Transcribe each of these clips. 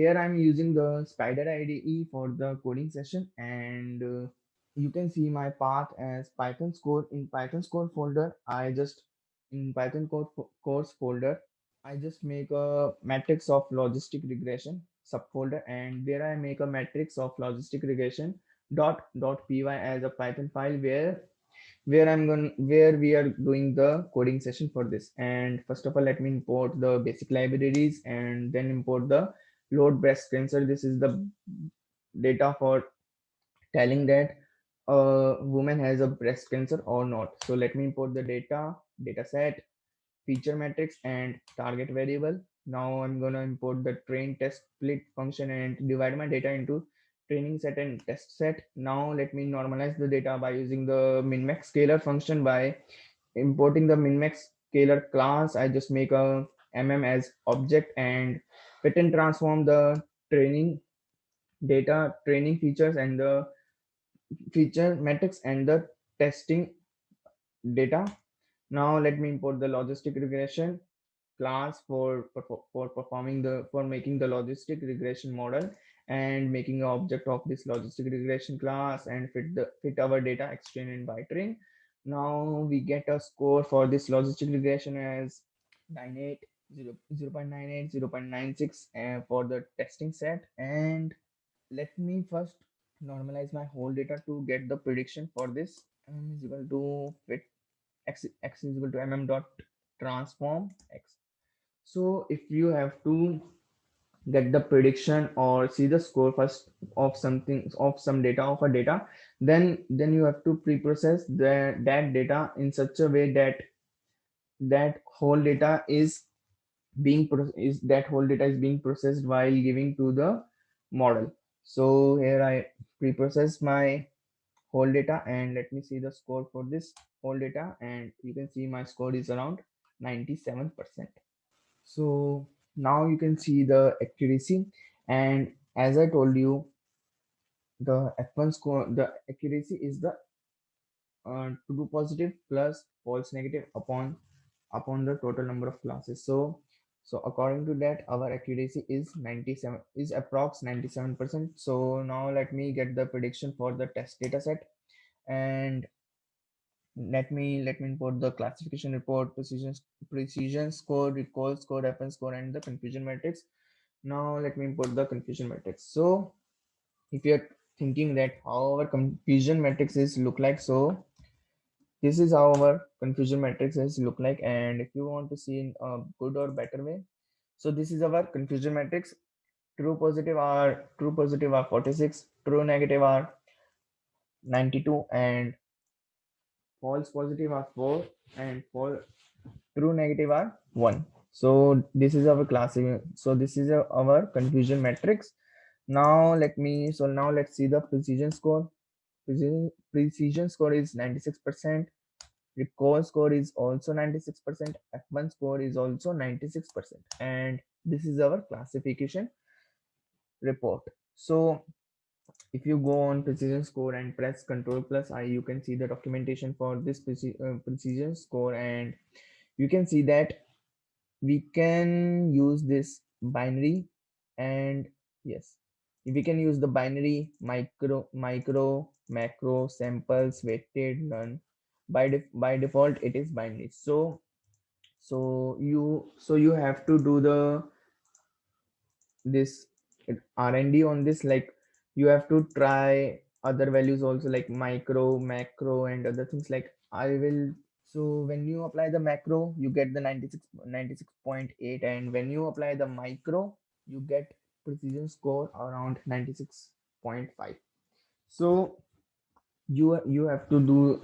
here I'm using the Spider IDE for the coding session, and you can see my path as Python score. In Python score folder, I just in Python course folder, I just make a matrix of logistic regression subfolder, and there I make a matrix of logistic regression .py as a Python file where we are doing the coding session for this. And first of all, let me import the basic libraries and then import the load breast cancer. This is the data for telling that a woman has a breast cancer or not. So let me import the data set, feature matrix, and target variable. Now I'm gonna import the train test split function and divide my data into training set and test set. Now let me normalize the data by using the minmax scalar function. By importing the minmax scalar class, I just make a as object and fit and transform the training data, training features, and the feature metrics and the testing data. Now let me import the logistic regression class for performing the for making the logistic regression model and making an object of this logistic regression class and fit our data exchange and bytrain. Now we get a score for this logistic regression as 98 0, 0.98 0.96 for the testing set. And let me first normalize my whole data to get the prediction for this. M is equal to fit x is equal to dot transform x. So if you have to get the prediction or see the score first of something of some data of a data, then you have to pre-process that data in such a way that that whole data is that whole data is being processed while giving to the model. So here I pre-process my whole data, and let me see the score for this whole data, and you can see my score is around 97%. So now you can see the accuracy, and as I told you, the F1 score, the accuracy is the true positive plus false negative upon the total number of classes. So according to that, our accuracy is 97, is approx 97%. So now let me get the prediction for the test data set, and let me import the classification report, precision score, recall score, FN score, and the confusion matrix. Now let me import the confusion matrix. So if you're thinking that how our confusion matrix is look like, so this is how our confusion matrix is look like. And if you want to see in a good or better way, so this is our confusion matrix. True positive are 46, true negative are 92, and false positive are 4, and true negative are 1. So this is our classic, so this is our confusion matrix. Now let's see the precision score. Precision score is 96%. Recall score is also 96%. F1 score is also 96%. And this is our classification report. So if you go on precision score and press Control plus I, you can see the documentation for this precision score, and you can see that we can use this binary. And yes, we can use the binary macro samples weighted none. By default it is binary. So you have to do the this R&D on this, like you have to try other values also, like micro, macro, and other things. Like I will, so when you apply the macro you get the 96.8, and when you apply the micro you get precision score around 96.5. So you have to do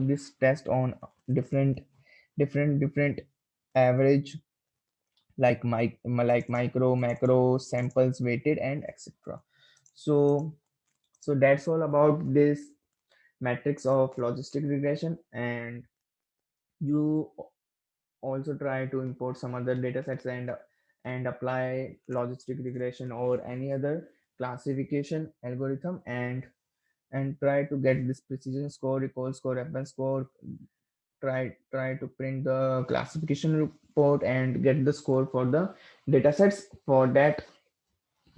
this test on different average, like micro, macro, samples weighted, and etc. So so that's all about this matrix of logistic regression. And you also try to import some other data sets and apply logistic regression or any other classification algorithm, and try to get this precision score, recall score, reference score. Try to print the classification report and get the score for the data sets. For that,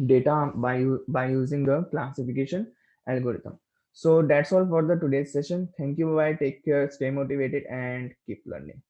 data by using the classification algorithm. So that's all for the today's session. Thank you. Bye. Take care. Stay motivated and keep learning.